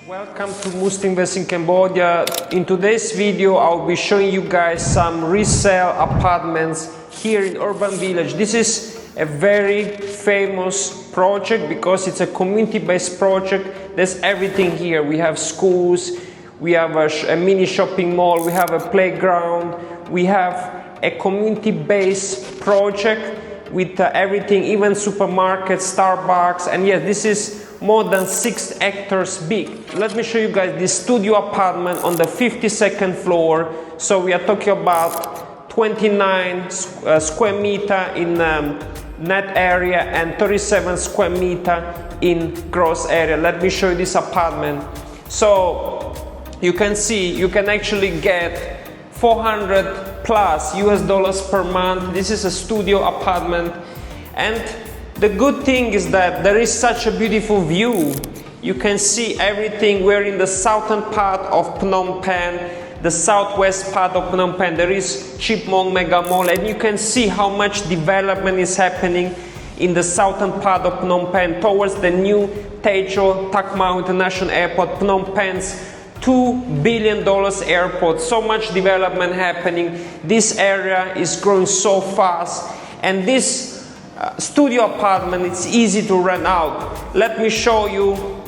Welcome to Mustinvest in Cambodia. In today's video, I'll be showing you guys some resale apartments here in Urban Village. This is a very famous project because it's a community-based project. There's everything here. We have schools, we have a mini shopping mall, we have a playground, we have a community-based project with everything, even supermarkets, Starbucks, and yes, this is more than 6 hectares big. Let me show you guys this studio apartment on the 52nd floor. So we are talking about 29 square meter in net area and 37 square meter in gross area. Let me show you this apartment. So you can see you can actually get 400 plus US dollars per month. This is a studio apartment, and the good thing is that there is such a beautiful view. You can see everything. We're in the southern part of Phnom Penh, the southwest part of Phnom Penh. There is Chipmong Mega Mall, and you can see how much development is happening in the southern part of Phnom Penh towards the new Techo International Airport, Phnom Penh's $2 billion airport. So much development happening. This area is growing so fast, and this studio apartment, it's easy to rent out. Let me show you.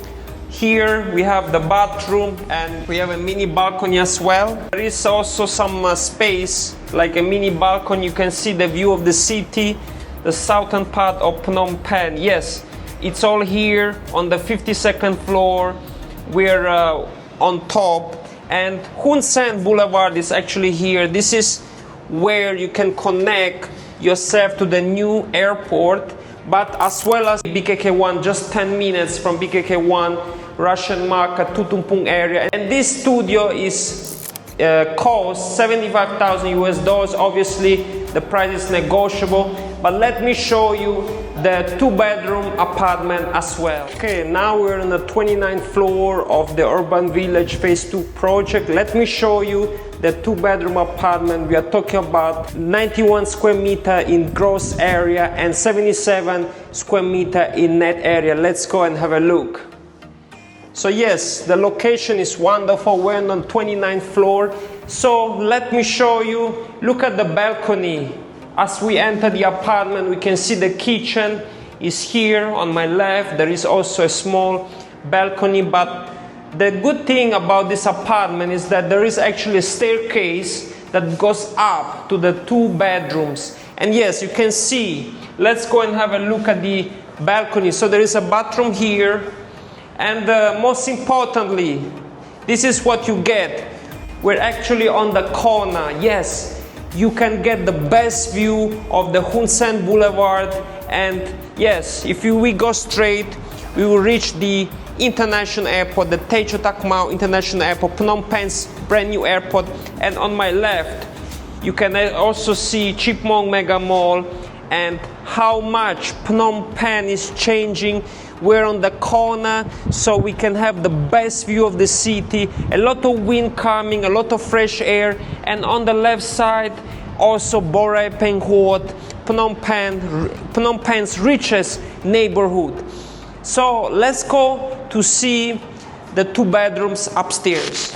Here we have the bathroom and we have a mini balcony as well. There is also some space like a mini balcony. You can see the view of the city, the southern part of Phnom Penh. Yes, it's all here on the 52nd floor. We're on top, and Hun Sen Boulevard is actually here. This is where you can connect yourself to the new airport, but as well as BKK1, just 10 minutes from BKK1 Russian market to Tompoung area. And this studio is cost 75,000 US dollars. Obviously the price is negotiable, but let me show you the 2-bedroom apartment as well. Okay, now we're on the 29th floor of the Urban Village Phase 2 project. Let me show you the 2-bedroom apartment. We are talking about 91 square meter in gross area and 77 square meter in net area. Let's go and have a look. So yes, the location is wonderful. We're on the 29th floor. So let me show you. Look at the balcony. As we enter the apartment, we can see the kitchen is here on my left. There is also a small balcony, but the good thing about this apartment is that there is actually a staircase that goes up to the 2 bedrooms. And yes, you can see. Let's go and have a look at the balcony. So there is a bathroom here, and most importantly, this is what you get. We're actually on the corner. Yes, you can get the best view of the Hun Sen Boulevard, and yes, if we go straight, we will reach the international airport, the Techo International Airport, Phnom Penh's brand new airport. And on my left, you can also see Chipmong Mega Mall and how much Phnom Penh is changing. We're on the corner, so we can have the best view of the city. A lot of wind coming, a lot of fresh air, and on the left side, also Borai Peng Huot, Phnom Penh's richest neighborhood. So let's go to see the 2 bedrooms upstairs.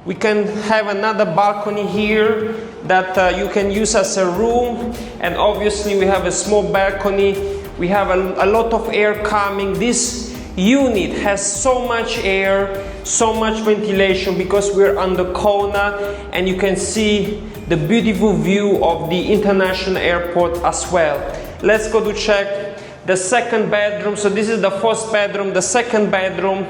We can have another balcony here that you can use as a room, and obviously we have a small balcony. We have a lot of air coming. This unit has so much air, so much ventilation because we're on the corner, and you can see the beautiful view of the international airport as well. Let's go to check the 2nd bedroom. So this is the 1st bedroom, the 2nd bedroom.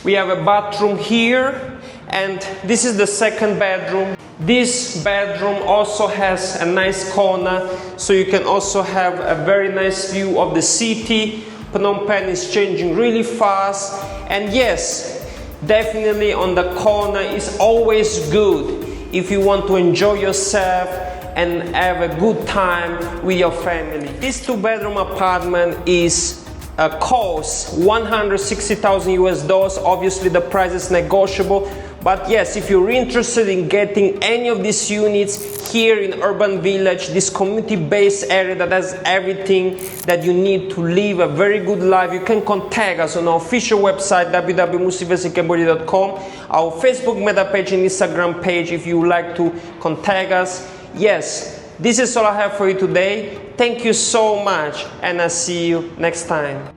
We have a bathroom here, and this is the 2nd bedroom. This bedroom also has a nice corner, so you can also have a very nice view of the city. Phnom Penh is changing really fast, and yes, definitely on the corner is always good if you want to enjoy yourself and have a good time with your family. This 2-bedroom apartment is costs 160,000 US dollars. Obviously the price is negotiable, but yes, if you're interested in getting any of these units here in urban village, this community-based area that has everything that you need to live a very good life, you can contact us on our official website www.musinvestingcambodia.com, our Facebook meta page and Instagram page if you would like to contact us. Yes, this is all I have for you today. Thank you so much, and I'll see you next time.